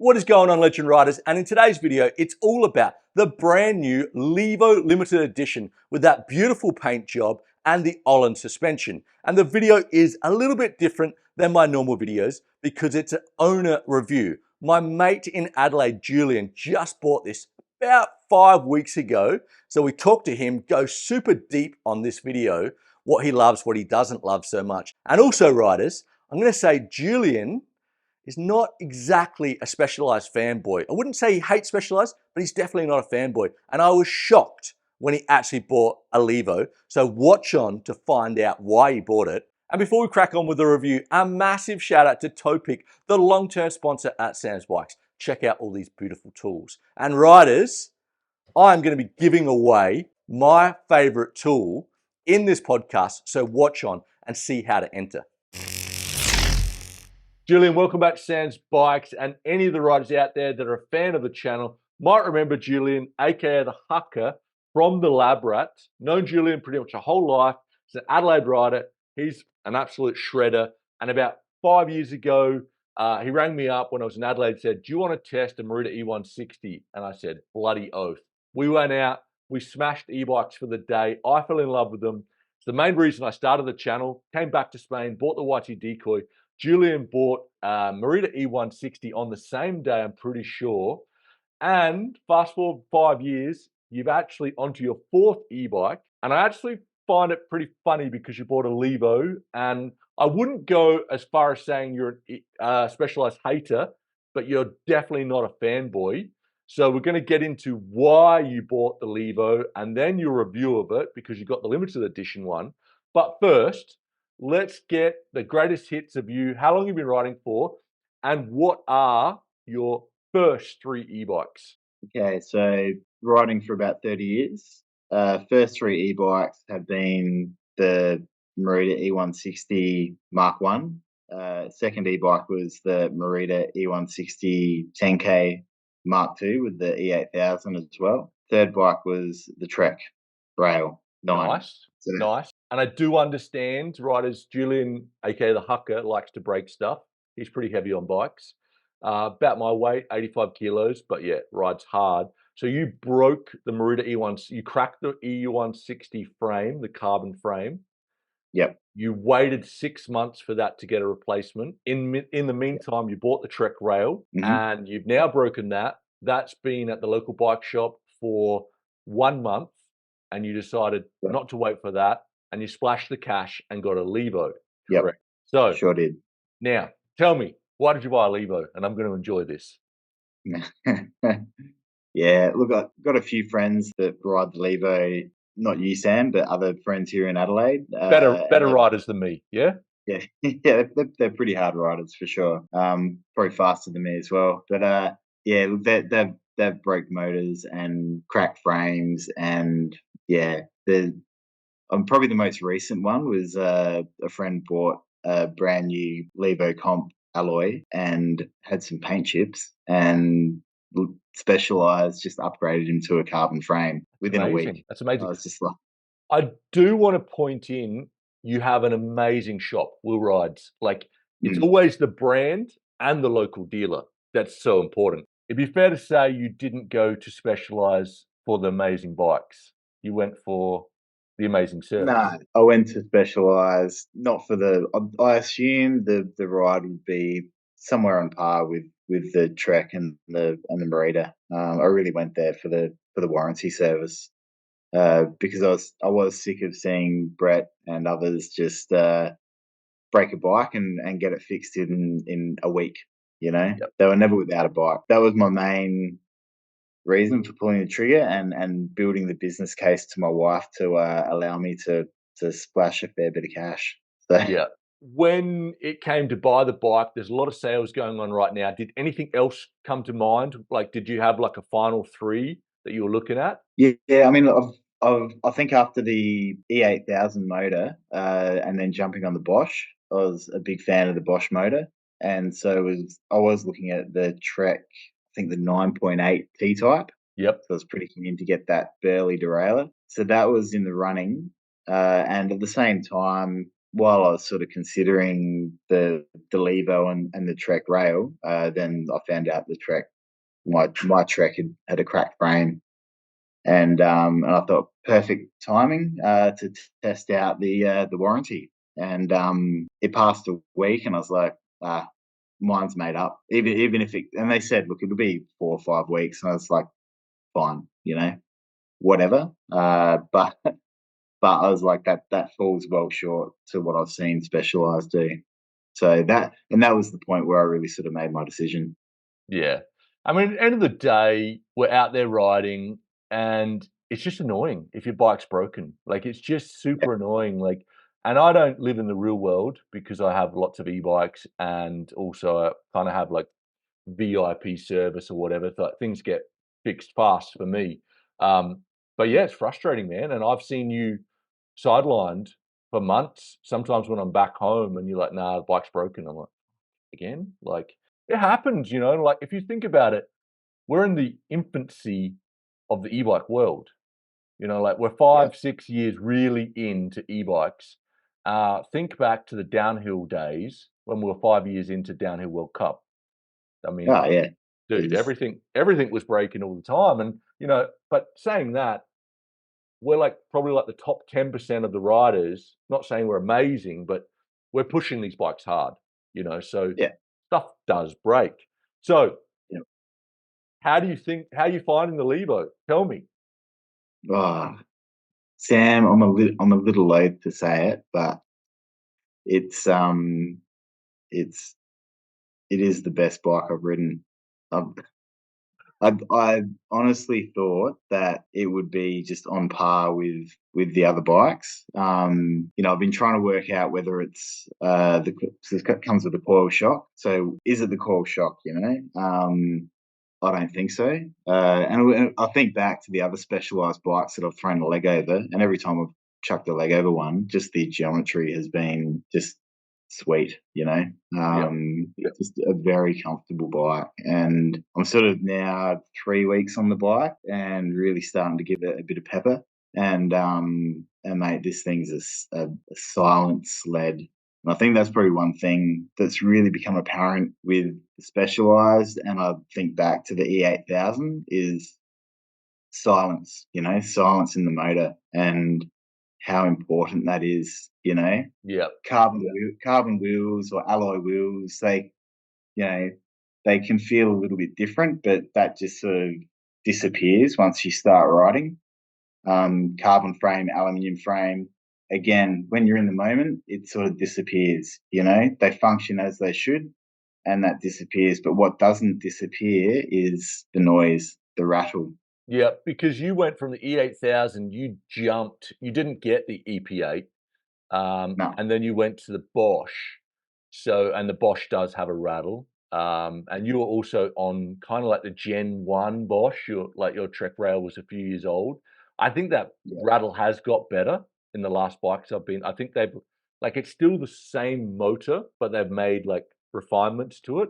What is going on, Legend Riders? And in today's video, it's all about the brand new Levo limited edition with that beautiful paint job and the Ohlins suspension. And the video is a little bit different than my normal videos because it's an owner review. My mate in Adelaide, Julian, just bought this about 5 weeks ago. So we talked to him, go super deep on this video, what he loves, what he doesn't love so much. And also, riders, I'm going to say Julian is not exactly a Specialized fanboy. I wouldn't say he hates Specialized, but he's definitely not a fanboy. And I was shocked when he actually bought a Levo. So watch on to find out why he bought it. And before we crack on with the review, a massive shout out to Topic, the long-term sponsor at Sam's Bikes. Check out all these beautiful tools. And riders, I'm going to be giving away my favorite tool in this podcast. So watch on and see how to enter. Julian, welcome back to Sam's Bikes, and any of the riders out there that are a fan of the channel might remember Julian, aka the Hucker from the Lab Rat. Known Julian pretty much a whole life. He's an Adelaide rider. He's an absolute shredder. And about 5 years ago, he rang me up when I was in Adelaide and said, "Do you want to test a Merida E160?" And I said, "Bloody oath." We went out, we smashed e-bikes for the day. I fell in love with them. It's the main reason I started the channel, came back to Spain, bought the YT Decoy. Julian bought Merida E160 on the same day, I'm pretty sure. And fast forward 5 years, you've actually onto your fourth e-bike. And I actually find it pretty funny because you bought a Levo. And I wouldn't go as far as saying you're a Specialized hater, but you're definitely not a fanboy. So we're going to get into why you bought the Levo and then your review of it because you got the limited edition one. But first, let's get the greatest hits of you, how long you've been riding for, and what are your first three e-bikes? Okay, so riding for about 30 years. First three e-bikes have been the Merida E160 Mark 1. Second e-bike was the Merida E160 10K Mark 2 with the E8000 as well. Third bike was the Trek Rail 9. Nice, nice. And I do understand, riders, Julian, aka the Hucker, likes to break stuff. He's pretty heavy on bikes. About my weight, 85 kilos, but yeah, rides hard. So you broke the Merida E1, you cracked the E160 frame, the carbon frame. Yep. You waited 6 months for that to get a replacement. In the meantime, you bought the Trek Rail, and you've now broken that. That's been at the local bike shop for 1 month, and you decided not to wait for that, and you splashed the cash and got a Levo. Yep. Correct. So sure did. Now, tell me, why did you buy a Levo? And I'm going to enjoy this. Yeah, look, I've got a few friends that ride the Levo. Not you, Sam, but other friends here in Adelaide. Better riders than me, yeah? Yeah, yeah, they're pretty hard riders for sure. Probably faster than me as well. But yeah, they've broke motors and cracked frames, and yeah, probably the most recent one was a friend bought a brand new Levo Comp alloy and had some paint chips, and Specialized just upgraded him to a carbon frame within a week. That's amazing. I was just like, I do want to point in, you have an amazing shop, Will Rides. Like, it's always the brand and the local dealer. That's so important. It'd be fair to say you didn't go to Specialized for the amazing bikes. You went for the amazing service. No, I went to Specialized, not for the. I assumed the ride would be somewhere on par with the Trek and the Merida. I really went there for the warranty service because I was sick of seeing Brett and others just break a bike and get it fixed in a week. You know, they were never without a bike. That was my main reason for pulling the trigger and building the business case to my wife to allow me to splash a fair bit of cash. So yeah. When it came to buy the bike, there's a lot of sales going on right now. Did anything else come to mind? Like, did you have like a final three that you were looking at? Yeah. I mean, I think after the E8000 motor and then jumping on the Bosch, I was a big fan of the Bosch motor, and so I was looking at the Trek. I think the 9.8 T-type. Yep. So I was pretty keen to get that burly derailleur. So that was in the running. And at the same time, while I was sort of considering the Levo and the Trek rail, then I found out the Trek my Trek had a cracked frame, and I thought perfect timing to test out the warranty, and it passed a week, and I was like, mine's made up. Even if it, and they said, look, it'll be 4 or 5 weeks, and I was like, fine, whatever. But I was like, that falls well short to what I've seen Specialized do. So that was the point where I really sort of made my decision. Yeah. I mean, at the end of the day, we're out there riding and it's just annoying if your bike's broken. Like, it's just Yeah. super annoying. Like, and I don't live in the real world because I have lots of e-bikes and also I kind of have like VIP service or whatever. So things get fixed fast for me. Um, but yeah, it's frustrating, man. And I've seen you sidelined for months. Sometimes when I'm back home and you're like, nah, the bike's broken. I'm like, again? Like, it happens, like if you think about it, we're in the infancy of the e-bike world. Like we're Yeah. 5, 6 years really into e-bikes. Think back to the downhill days when we were 5 years into Downhill World Cup. I mean, Oh yeah. dude, It's, everything was breaking all the time. And, but saying that, we're like probably like the top 10% of the riders, not saying we're amazing, but we're pushing these bikes hard, so yeah. stuff does break. So Yeah. how are you finding the Levo? Tell me. Oh, Sam, I'm a little loath to say it, but it's it's it is the best bike I've ridden. I've, I honestly thought that it would be just on par with the other bikes. I've been trying to work out whether it's so it comes with a coil shock. So is it the coil shock? I don't think so. And I think back to the other Specialized bikes that I've thrown a leg over, and every time I've chucked a leg over one, just the geometry has been just sweet, Yeah. just a very comfortable bike. And I'm sort of now 3 weeks on the bike and really starting to give it a bit of pepper. And mate, this thing's a silent sled. And I think that's probably one thing that's really become apparent with Specialized. And I think back to the E8000 is silence, silence in the motor and how important that is, Yeah. carbon wheels or alloy wheels, you know, they can feel a little bit different, but that just sort of disappears once you start riding. Carbon frame, aluminium frame, again, when you're in the moment, it sort of disappears, they function as they should and that disappears. But what doesn't disappear is the noise, the rattle. Yeah, because you went from the E8000, you didn't get the EP8, No, and then you went to the Bosch. And the Bosch does have a rattle. And you were also on kind of like the Gen 1 Bosch, your Trek rail was a few years old. I think that yeah, rattle has got better in the last bikes I've been. I think it's still the same motor, but they've made like refinements to it.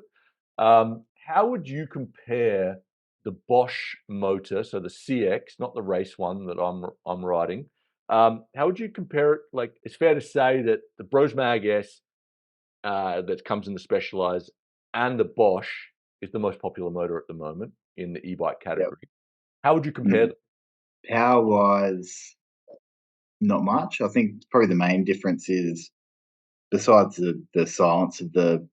How would you compare the Bosch motor, so the CX, not the race one that I'm riding? How would you compare it? Like, it's fair to say that the Brose Mag S that comes in the Specialized and the Bosch is the most popular motor at the moment in the e-bike yeah. category. How would you compare Mm. them? Power wise, not much. I think probably the main difference is besides the silence of the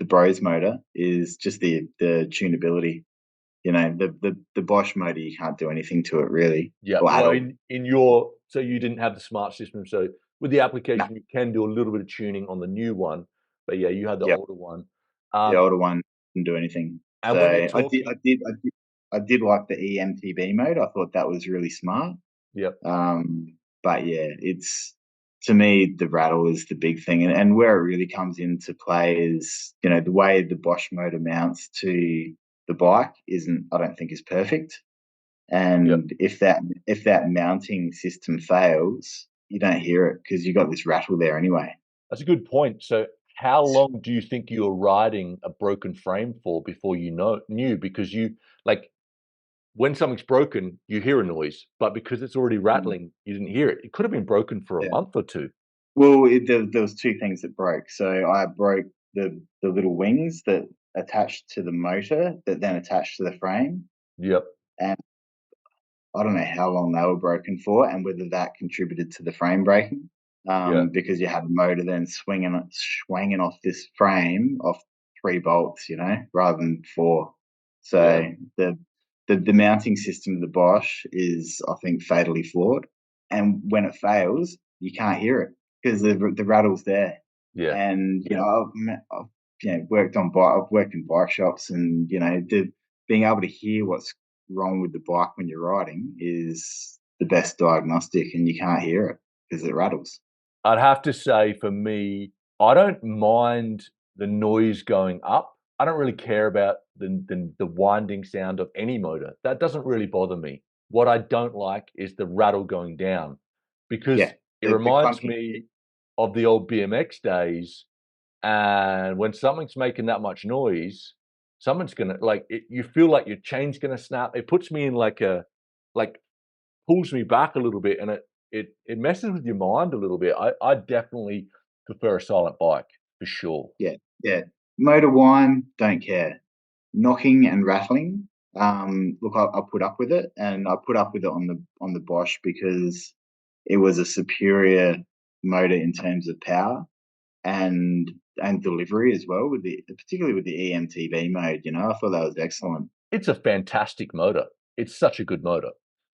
Brose motor is just the tunability. The Bosch motor, you can't do anything to it really, Yeah, or at well, all. so you didn't have the smart system. So with the No, application, you can do a little bit of tuning on the new one, but yeah, you had the yeah, older one. the Um, older one didn't do anything. and So when you're I talking, did, I did, I did like the EMTB mode. I thought that was really smart. yeah, But yeah, it's to me the rattle is the big thing, and where it really comes into play is the way the Bosch motor mounts to the bike isn't I don't think is perfect. yeah, And if that mounting system fails, you don't hear it because you got this rattle there anyway. that's a good point. So how long do you think you were riding a broken frame for before you knew? Because you like when something's broken, you hear a noise, but because it's already rattling, you didn't hear it. It could have been broken for a Yeah. month or two. Well, there was two things that broke. So I broke the little wings that attached to the motor that then attached to the frame, Yep. and I don't know how long they were broken for, and whether that contributed to the frame breaking. Yeah. Because you had the motor then swinging off this frame off 3 bolts, rather than 4. Yeah. So the mounting system of the Bosch is, I think, fatally flawed, and when it fails, you can't hear it because the rattle's there. Yeah. And I've worked in bike shops, and being able to hear what's wrong with the bike when you're riding is the best diagnostic, and you can't hear it because it rattles. I'd have to say for me, I don't mind the noise going up. I don't really care about the winding sound of any motor. That doesn't really bother me. What I don't like is the rattle going down, because Yeah, it the reminds clunking. me of the old BMX days. And when something's making that much noise, someone's gonna you feel like your chain's gonna snap. It puts me in like pulls me back a little bit, and it messes with your mind a little bit. I definitely prefer a silent bike for sure. Yeah. Motor whine, don't care. Knocking and rattling. Look, I put up with it, and I put up with it on the Bosch because it was a superior motor in terms of power and delivery as well, particularly with the EMTB mode. I thought that was excellent. It's a fantastic motor. It's such a good motor.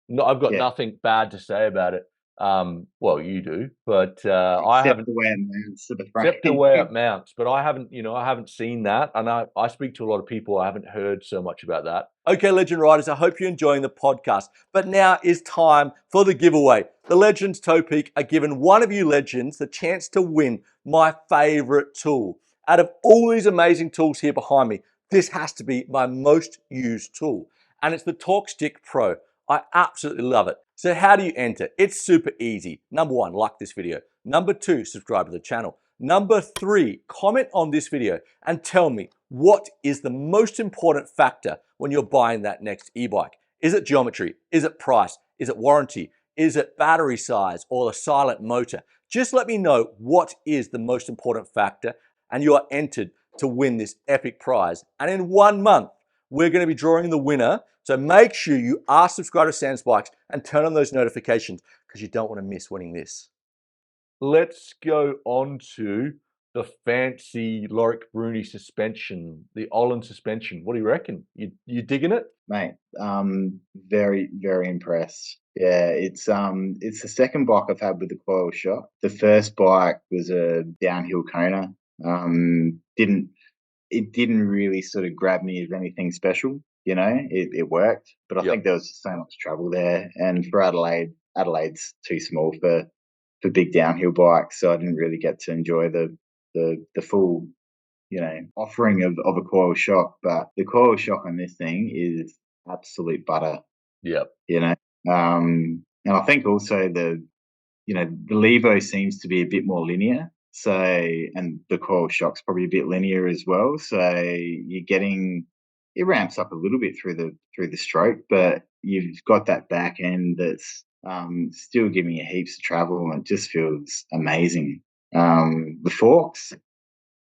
No, I've got Yeah, nothing bad to say about it. Well, you do, but I except haven't. the way it mounts to the Except the frame. way it mounts, but I haven't, I haven't seen that, and I speak to a lot of people. I haven't heard so much about that. Okay, Legend Riders, I hope you're enjoying the podcast. But now is time for the giveaway. The Legends Toe Peak are giving one of you legends the chance to win my favorite tool. Out of all these amazing tools here behind me, this has to be my most used tool, and it's the Torque Stick Pro. I absolutely love it. So how do you enter? It's super easy. Number 1, like this video. Number 2, subscribe to the channel. Number 3, comment on this video and tell me what is the most important factor when you're buying that next e-bike. Is it geometry? Is it price? Is it warranty? Is it battery size or the silent motor? Just let me know what is the most important factor, and you are entered to win this epic prize. And in 1 month, we're going to be drawing the winner. So make sure you are subscribed to Sam's Bikes and turn on those notifications, because you don't want to miss winning this. Let's go on to the fancy Loric Bruni suspension, the Ohlins suspension. What do you reckon? You digging it? Mate, very, very impressed. Yeah, it's the second bike I've had with the coil shock. The first bike was a downhill Kona. Didn't really sort of grab me as anything special. It worked, but I Yep. think there was just so much trouble there. And for Adelaide's too small for big downhill bikes, so I didn't really get to enjoy the full offering of a coil shock. But the coil shock on this thing is absolute butter. Yep. And I think also the Levo seems to be a bit more linear. So, and the coil shock's probably a bit linear as well. So it ramps up a little bit through the stroke, but you've got that back end that's still giving you heaps of travel, and it just feels amazing. The forks,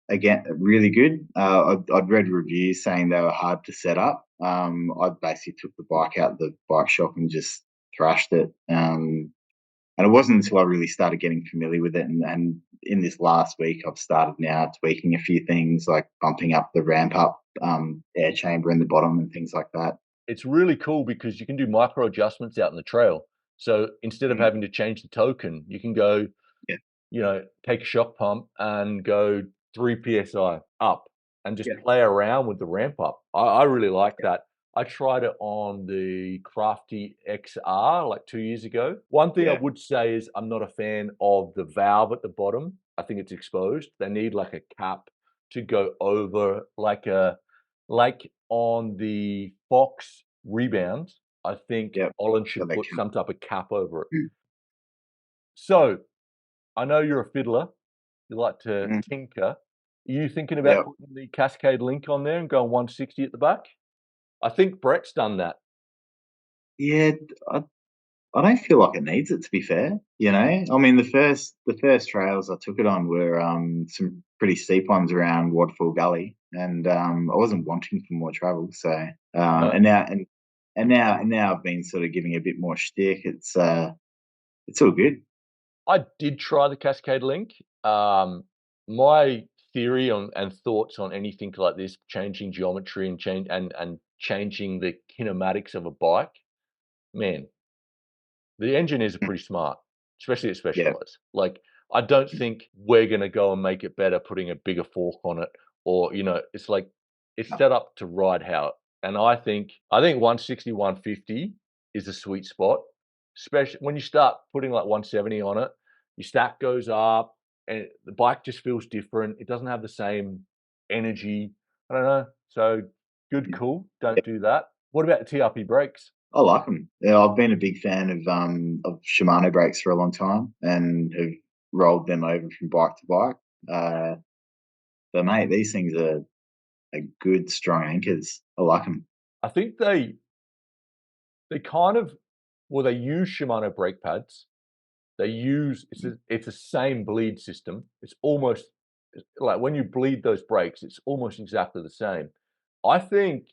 again, really good. I'd read reviews saying they were hard to set up. I basically took the bike out of the bike shop and just thrashed it. And it wasn't until I really started getting familiar with it, and in this last week, I've started now tweaking a few things, like bumping up the ramp up air chamber in the bottom and things like that. It's really cool because you can do micro adjustments out in the trail. So instead of having to change the token, you can go, take a shock pump and go 3 psi up and just play around with the ramp up. I really like that. I tried it on the Crafty XR like 2 years ago. One thing I would say is I'm not a fan of the valve at the bottom. I think it's exposed. They need like a cap to go over, like on the Fox Rebound. I think Olin should put some type of cap over it. So I know you're a fiddler. You like to tinker. Are you thinking about putting the Cascade Link on there and going 160 at the back? I think Brett's done that. Yeah, I, I don't feel like it needs it, to be fair. I mean, the first trails I took it on were some pretty steep ones around Waterfall Gully, and I wasn't wanting for more travel. So No, and now I've been sort of giving a bit more shtick. It's all good. I did try the Cascade Link. My theory on and thoughts on anything like this, changing geometry and changing the kinematics of a bike, man, the engineers are pretty smart, especially at Yeah, Specialized. Like, I don't think we're gonna go and make it better putting a bigger fork on it, or it's like it's no, set up to ride how. And I think 160, 150 is the sweet spot, especially when you start putting like 170 on it. Your stack goes up, and the bike just feels different. It doesn't have the same energy. I don't know. So good, cool. yeah, Don't do that. What about the TRP brakes? I like them. Yeah, I've been a big fan of Shimano brakes for a long time, and have rolled them over from bike to bike. Uh, but mate, these things are good, strong anchors. I like them. I think they kind of well, they use Shimano brake pads. They use it's the same bleed system. It's almost like when you bleed those brakes, it's almost exactly the same. I think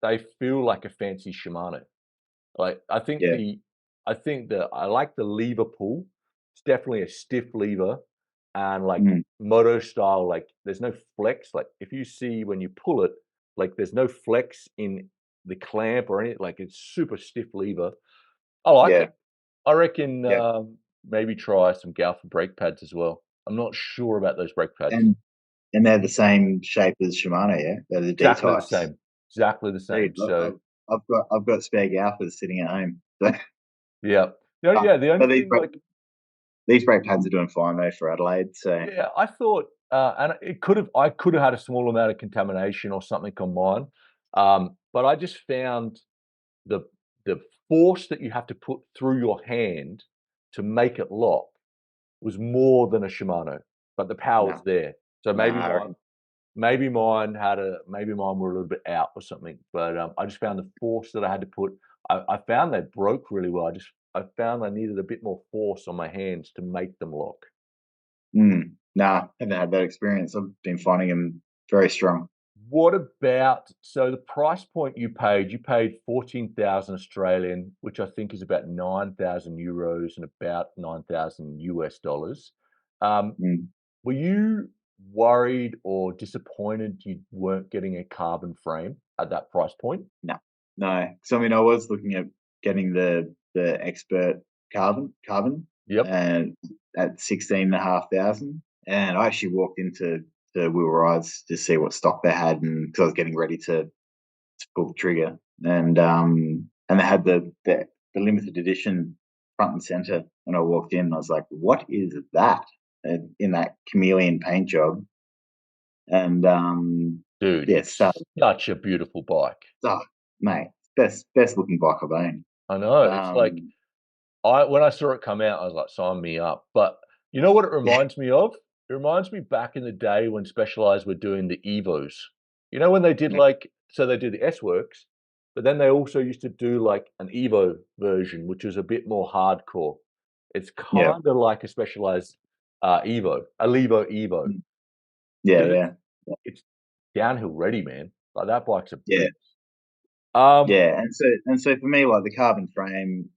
they feel like a fancy Shimano. Like Yeah, I think that I like the lever pull. It's definitely a stiff lever and like mm, moto style, like there's no flex. Like if you see when you pull it, like there's no flex in the clamp or anything, like it's super stiff lever. I like yeah, it. I reckon yeah. maybe try some Galfa brake pads as well. I'm not sure about those brake pads. And they're the same shape as Shimano. Yeah, they're the D Exactly the types. same. Exactly the Dude, same. So I've got spare Galfas sitting at home. So, yeah. Yeah, the only but thing like these brake pads are doing fine though for Adelaide. So yeah, I thought, and I could have had a small amount of contamination or something on mine, but I just found the the force that you have to put through your hand to make it lock was more than a Shimano, but the power's no, there. So no, I reckon. maybe mine were a little bit out or something, but I just found the force that I had to put. I found they broke really well. I found I needed a bit more force on my hands to make them lock. Nah, haven't had that experience. I've been finding them very strong. What about so the price point you paid 14,000 Australian, which I think is about 9,000 euros and about 9,000 US dollars. Um, Mm, were you worried or disappointed you weren't getting a carbon frame at that price point? no, no. So I mean, I was looking at getting the expert carbon, Yep. and at 16,500, and I actually walked into the Wheel Rides to see what stock they had, and because I was getting ready to pull the trigger, and they had the limited edition front and center. When I walked in, I was like, "What is that?" In that chameleon paint job, and Dude, yeah, so it's such a beautiful bike. oh, mate, best looking bike I've owned. I know. It's like Um, I when I saw it come out, I was like, "Sign me up." But you know what it yeah, reminds me of? It reminds me back in the day when Specialized were doing the Evos. You know, when they did like so they did the S Works, but then they also used to do like an Evo version, which was a bit more hardcore. It's yeah, kinda like a Specialized, Evo, a Levo Evo, yeah, but yeah, it's downhill ready, man. Like, that bike's a yeah, beast. Um, yeah. And so for me, like the carbon frame,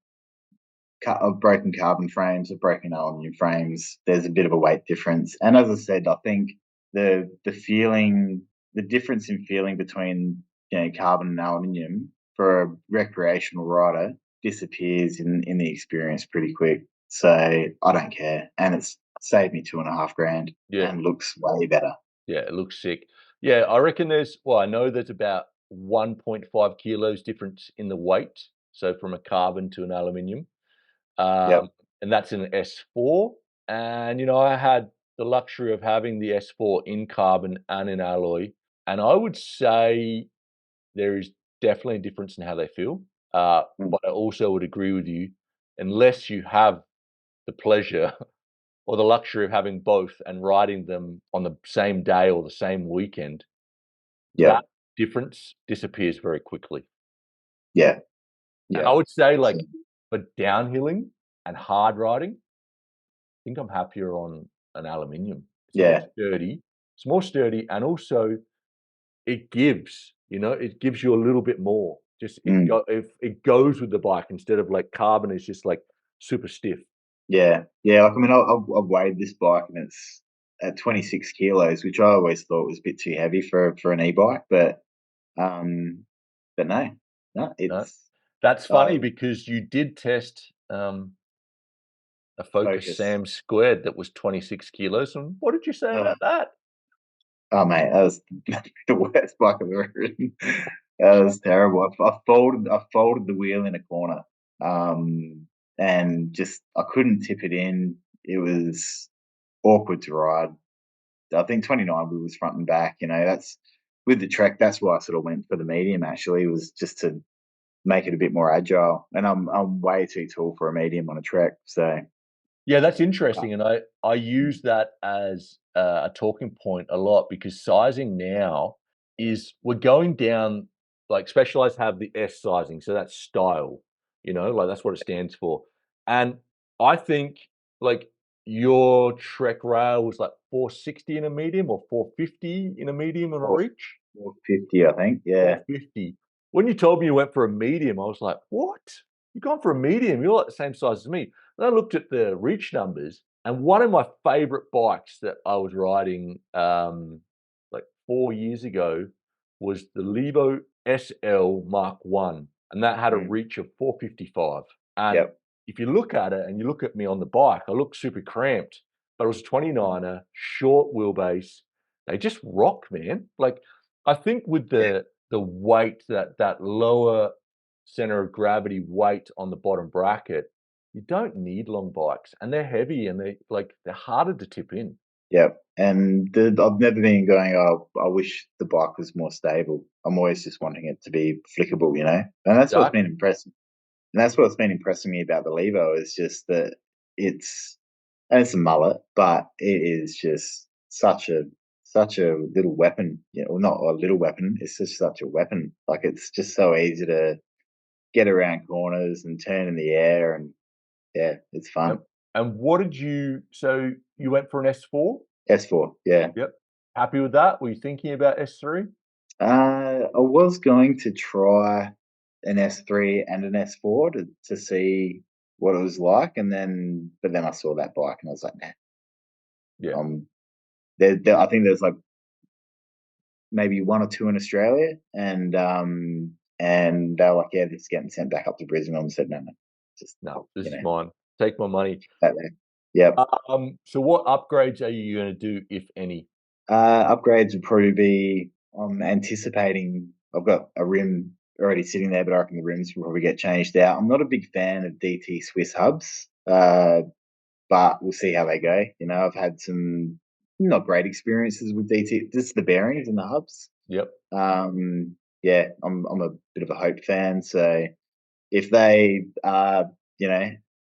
of broken carbon frames, of broken aluminium frames, there's a bit of a weight difference. And as I said, I think the feeling, the difference in feeling between carbon and aluminium for a recreational rider disappears in the experience pretty quick. So I don't care, and it's saved me 2.5 grand yeah. and looks way better. Yeah, it looks sick. Yeah, I reckon I know there's about 1.5 kilos difference in the weight, so from a carbon to an aluminum, Yep. and that's in an S4. And I had the luxury of having the S4 in carbon and in alloy, and I would say there is definitely a difference in how they feel. Mm. But I also would agree with you, unless you have the pleasure or the luxury of having both and riding them on the same day or the same weekend, that Yep. difference disappears very quickly. Yeah. And Yeah. I would say, like, So, for downhilling and hard riding, I think I'm happier on an aluminium. It's more yeah. sturdy. It's more sturdy, and also it gives. It gives you a little bit more. Just Mm. if it goes with the bike instead of like carbon is just like super stiff. Yeah. Yeah. Like, I mean, I've weighed this bike and it's at 26 kilos, which I always thought was a bit too heavy for an e-bike, um, but no, no, No, it's that's funny uh, because you did test a Focus focus. Sam squared that was 26 kilos. And what did you say Uh, about that? oh mate, that was the worst bike I've ever ridden. That was terrible. I folded the wheel in a corner, and just I couldn't tip it in. It was awkward to ride. I think 29 wheels front and back. That's with the Trek. That's why I sort of went for the medium. Actually, was just to make it a bit more agile. And I'm way too tall for a medium on a Trek. So Yeah, that's uh, interesting, and I use that as a talking point a lot because sizing now is we're going down like Specialized have the S sizing, so that's style, like that's what it stands for. And I think like your Trek rail was like 460 in a medium or 450 in a medium and a four, reach. 450, I think. Yeah, 450. When you told me you went for a medium, I was like, "What? You've gone for a medium? You're like the same size as me." And I looked at the reach numbers, and one of my favorite bikes that I was riding like 4 years ago was the Levo SL Mark One, and that had a mm, reach of 455. And yep, if you look at it and you look at me on the bike, I look super cramped, but it was a 29er, short wheelbase. They just rock, man. Like I think with yeah, the weight, that lower center of gravity weight on the bottom bracket, you don't need long bikes, and they're heavy and they're harder to tip in. yep. And I've never been going. Oh, I wish the bike was more stable. I'm always just wanting it to be flickable. And that's what's been Exactly. impressive. And that's what's been impressing me about the Levo is just that it's and it's a mullet, but it is just such a little weapon. Well, not a little weapon. It's just such a weapon. Like it's just so easy to get around corners and turn in the air, and yeah, it's fun. Yep. And what did so you went for an S4? S4, yeah. Yep. Happy with that? Were you thinking about S3? I was going to try an S3 and an S4 to see what it was like, but then I saw that bike and I was like, nah. Yeah. I think there's like maybe one or two in Australia, and they were like, yeah, this is getting sent back up to Brisbane. I said, no, no, just No, this you is know, mine. Take my money. that there. Yep. So what upgrades are you gonna do, if any? Upgrades would probably be. I'm anticipating. I've got a rim already sitting there, but I reckon the rims will probably get changed out. I'm not a big fan of DT Swiss hubs, but we'll see how they go. I've had some not great experiences with DT. Just the bearings and the hubs. Yep. Yeah, I'm a bit of a Hope fan, so if they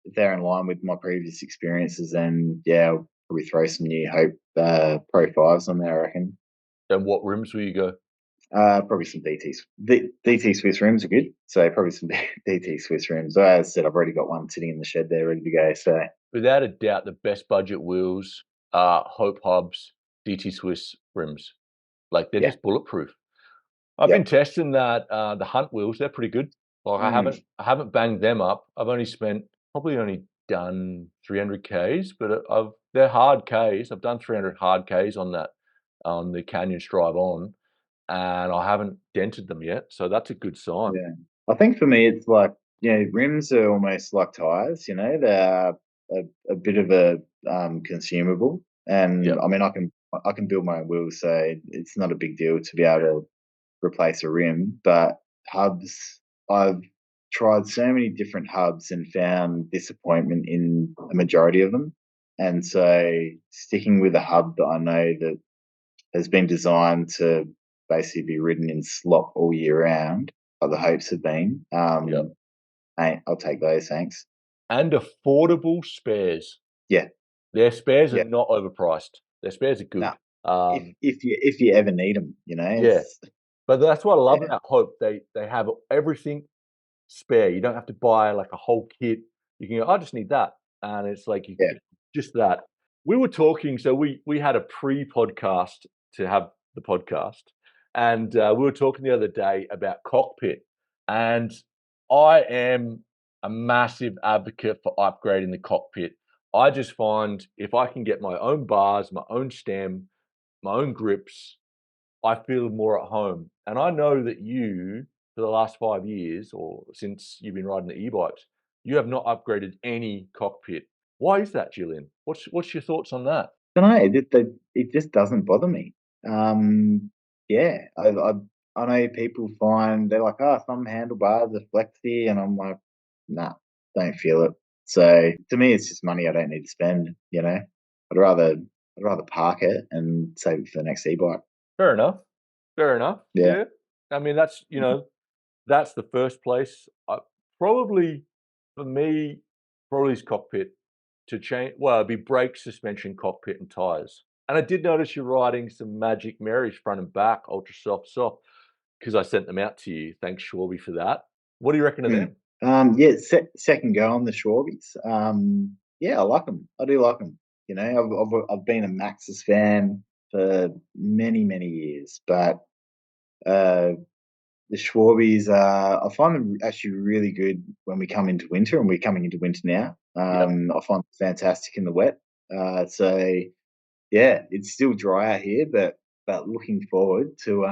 if they're in line with my previous experiences, then yeah, I'll probably throw some new Hope Pro Fives on there. I reckon. And what rims will you go? Probably some DT Swiss rims are good, so probably some DT Swiss rims. So as I said, I've already got one sitting in the shed there, ready to go. So Without a doubt, the best budget wheels are Hope Hubs, DT Swiss rims. Like they're yeah, just bulletproof. I've been yep, testing that the Hunt wheels. They're pretty good. Like mm, I haven't banged them up. I've probably only done 300 Ks, but they're hard Ks. I've done 300 hard Ks on that on the Canyon Strive on, and I haven't dented them yet. So that's a good sign. yeah. I think for me, it's like rims are almost like tires. They're a bit of a consumable, and Yep. I mean, I can build my own wheels, so it's not a big deal to be able to replace a rim. But hubs, I've tried so many different hubs and found disappointment in a majority of them. And so sticking with a hub that I know that has been designed to basically be ridden in slop all year round, like the hopes have been, Yep. hey, I'll take those, thanks. And affordable spares. Yeah, Their spares are yeah. not overpriced. Their spares are No, good. if you ever need them, Yeah, it's but that's what I love yeah, about Hope. They have everything spare. You don't have to buy like a whole kit. You can go, I just need that. And it's like Yeah. just that. We were talking, so we had a pre-podcast to have the podcast, and we were talking the other day about cockpit, and I am a massive advocate for upgrading the cockpit. I just find if I can get my own bars, my own stem, my own grips, I feel more at home. And I know that you, for the last 5 years or since you've been riding the e-bikes, you have not upgraded any cockpit. Why is that, Julian? What's your thoughts on that? I don't know. It just doesn't bother me. Yeah, I know people find they're like, oh, some handlebars are flexy, and I'm like, nah, don't feel it. So to me, it's just money I don't need to spend. I'd rather park it and save it for the next e-bike. Fair enough. Fair enough. Yeah. Yeah. I mean, that's the first place. Probably for me, probably is cockpit to change. Well, it'd be brake, suspension, cockpit, and tires. And I did notice you're riding some Magic Marys front and back, ultra soft, because I sent them out to you. Thanks, Schwarby, for that. What do you reckon of them? Yeah, second go on the Schwarbies. Yeah, I like them. I do like them. I've been a Maxxis fan for many years, but uh, the Schwarbies, I find them actually really good when we come into winter, and we're coming into winter now. Yep. I find them fantastic in the wet. So yeah, it's still dry out here, but looking forward to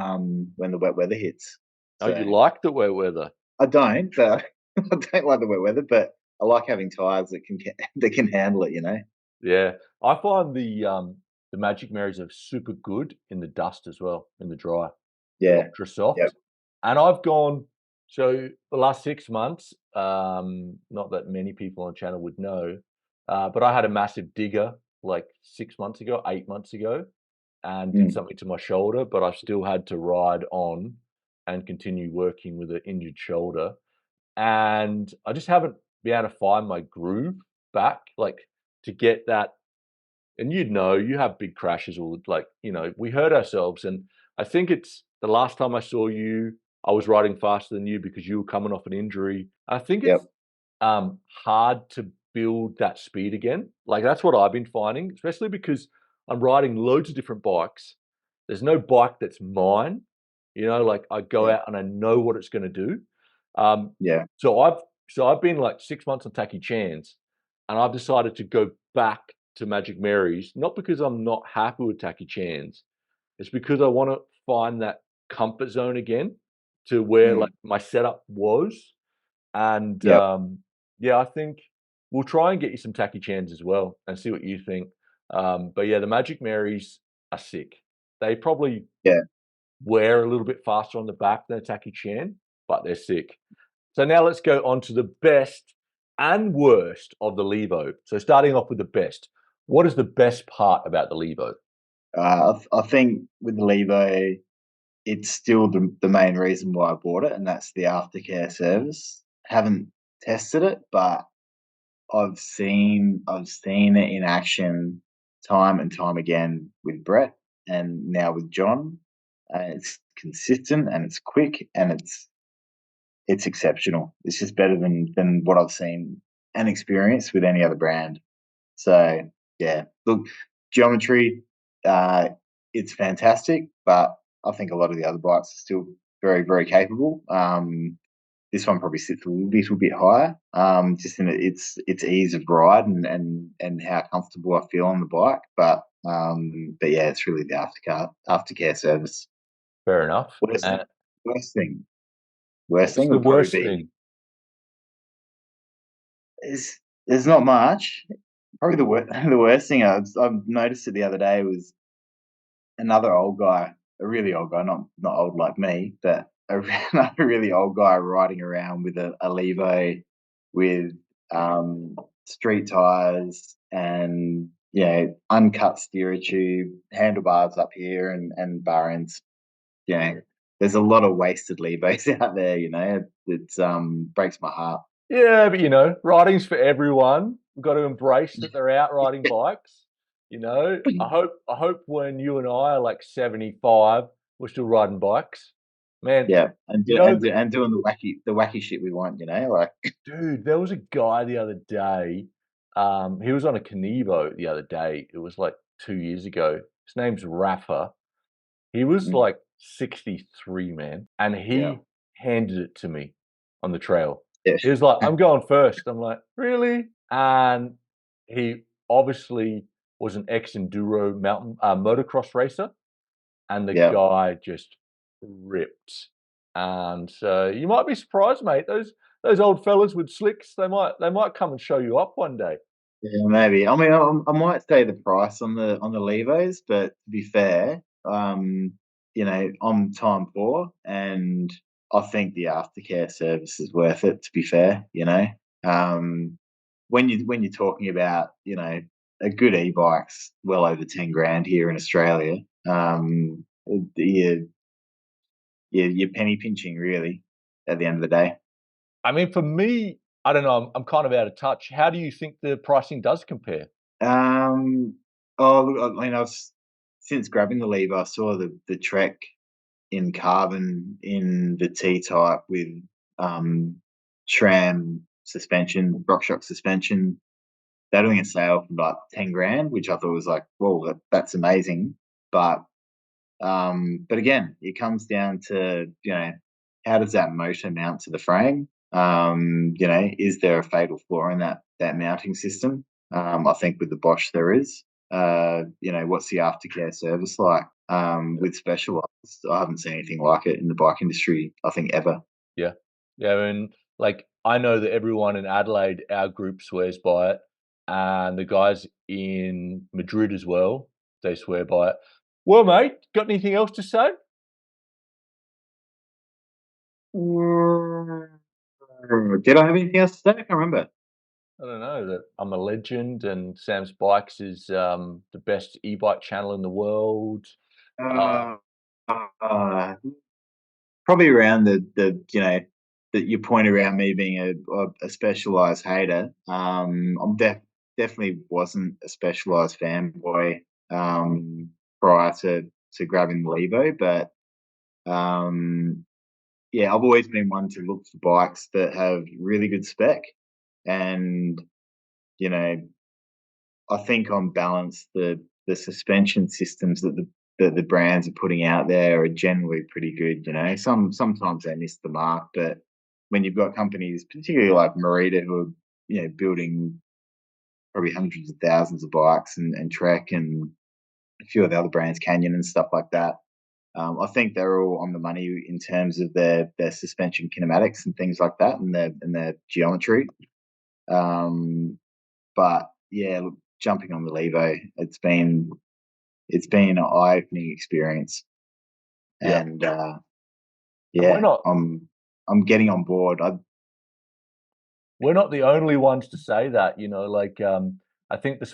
when the wet weather hits. Oh, So you like the wet weather? I don't, but I don't like the wet weather, but I like having tires that can that can handle it. Yeah, I find the Magic Marys are super good in the dust as well, in the dry. They're Yeah, ultra yep, soft. And I've gone, so the last 6 months, not that many people on the channel would know, but I had a massive digger like 6 months ago, 8 months ago, and did something to my shoulder, but I still had to ride on and continue working with an injured shoulder. And I just haven't been able to find my groove back, like to get that. And you have big crashes, or like, we hurt ourselves. And I think it's the last time I saw you, I was riding faster than you because you were coming off an injury. I think it's yep, hard to build that speed again. Like that's what I've been finding, especially because I'm riding loads of different bikes. There's no bike that's mine. Like I go yeah, out and I know what it's going to do. Um, yeah, so I've been like 6 months on Tacky Chans, and I've decided to go back to Magic Marys, not because I'm not happy with Tacky Chans. It's because I want to find that comfort zone again to where like my setup was. And yep, yeah, I think we'll try and get you some Tacky Chans as well and see what you think. But yeah, the Magic Marys are sick. They probably yeah. wear a little bit faster on the back than a Tacky Chan, but they're sick. So now let's go on to the best and worst of the Levo. So starting off with the best, what is the best part about the Levo? I think with the Levo, it's still the main reason why I bought it, and that's the aftercare service. Haven't tested it, but I've seen it in action time and time again with Brett, and now with John. It's consistent, and it's quick, and it's exceptional. It's just better than what I've seen and experienced with any other brand. So yeah, look, geometry, it's fantastic, but I think a lot of the other bikes are still very capable. This one probably sits a little bit higher, just in its ease of ride and how comfortable I feel on the bike. But yeah, it's really the aftercare service. Fair enough. Worst And worst thing worst what's thing the would probably worst be thing? there's not much. Probably the worst thing I've noticed it the other day was another old guy, a really old guy, not old like me, but another really old guy riding around with a Levo with street tires and uncut steerer tube, handlebars up here and bar ends. There's a lot of wasted Levos out there. It's breaks my heart. Yeah, but riding's for everyone. We've got to embrace that they're out riding bikes. I hope when you and I are like 75, we're still riding bikes. Man, Yeah, and you know, doing the wacky shit we want, like dude, there was a guy the other day. He was on a Canevo the other day. It was like 2 years ago. His name's Rafa. He was mm, like 63, man, and yeah, he handed it to me on the trail. yeah, He was like, "I'm going first." I'm like, "Really?" And he obviously was an ex-enduro mountain motocross racer, and the yeah. guy just ripped. And you might be surprised, mate. Those old fellas with slicks, they might come and show you up one day. Yeah, maybe. I mean, I might say the price on the Levos, but to be fair, I'm time poor, and I think the aftercare service is worth it. To be fair, when you're talking about a good e-bike's well over 10 grand here in Australia, you're penny pinching really at the end of the day. I mean, for me, I don't know. I'm kind of out of touch. How do you think the pricing does compare? Um, oh, look, I mean, since grabbing the lever, I saw the Trek in carbon in the T type with um, SRAM suspension, RockShox suspension. They're doing a sale for like 10 grand, which I thought was like, well, that's amazing. But again, it comes down to how does that motor mount to the frame? Is there a fatal flaw in that mounting system? I think with the Bosch there is. What's the aftercare service like? With Specialized, I haven't seen anything like it in the bike industry, I think, ever. Yeah. Yeah, and like I know that everyone in Adelaide, our group swears by it, and the guys in Madrid as well, they swear by it. Well, mate, got anything else to say? Did I have anything else to say? I can't remember. I don't know that I'm a legend, and Sam's Bikes is the best e-bike channel in the world. Uh, Uh, uh, Probably around the your point around me being a specialized hater. Definitely wasn't a specialized fanboy prior to grabbing the Levo, but yeah, I've always been one to look for bikes that have really good spec, and you know I think on balance, the suspension systems that the brands are putting out there are generally pretty good. Sometimes they miss the mark, but when you've got companies, particularly like Merida, who are building probably hundreds of thousands of bikes, and Trek and a few of the other brands, Canyon and stuff like that. I think they're all on the money in terms of their suspension kinematics and things like that, and their geometry. Um, but yeah, look, jumping on the Levo, it's been an eye-opening experience, yeah, and and yeah, I'm getting on board. we're not the only ones to say that. Like I think the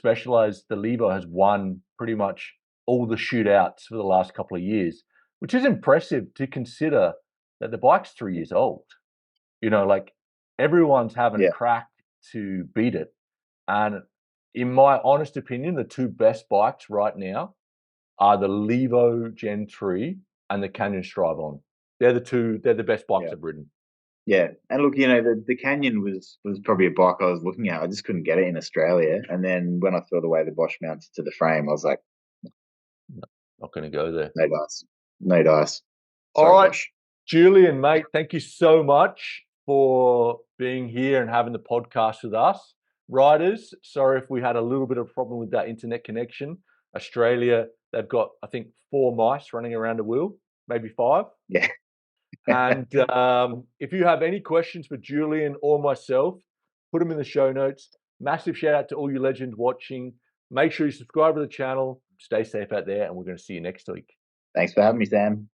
Levo has won pretty much all the shootouts for the last couple of years, which is impressive to consider that the bike's 3 years old. Like everyone's having a Yeah, crack to beat it. And in my honest opinion, the two best bikes right now are the Levo Gen 3 and the Canyon Strive-On. They're the best bikes yeah, I've ridden. yeah. And look, the Canyon was probably a bike I was looking at. I just couldn't get it in Australia. And then when I saw the way the Bosch mounted to the frame, I was like, Not going to go there. no dice, no dice. All Sorry, right, Bosch. Julian, mate, thank you so much for being here and having the podcast with us. Riders, sorry if we had a little bit of a problem with that internet connection. Australia, they've got, I think, 4 mice running around a wheel, maybe 5. Yeah, And if you have any questions for Julian or myself, put them in the show notes. Massive shout out to all you legends watching. Make sure you subscribe to the channel. Stay safe out there, and we're going to see you next week. thanks for having me, Sam.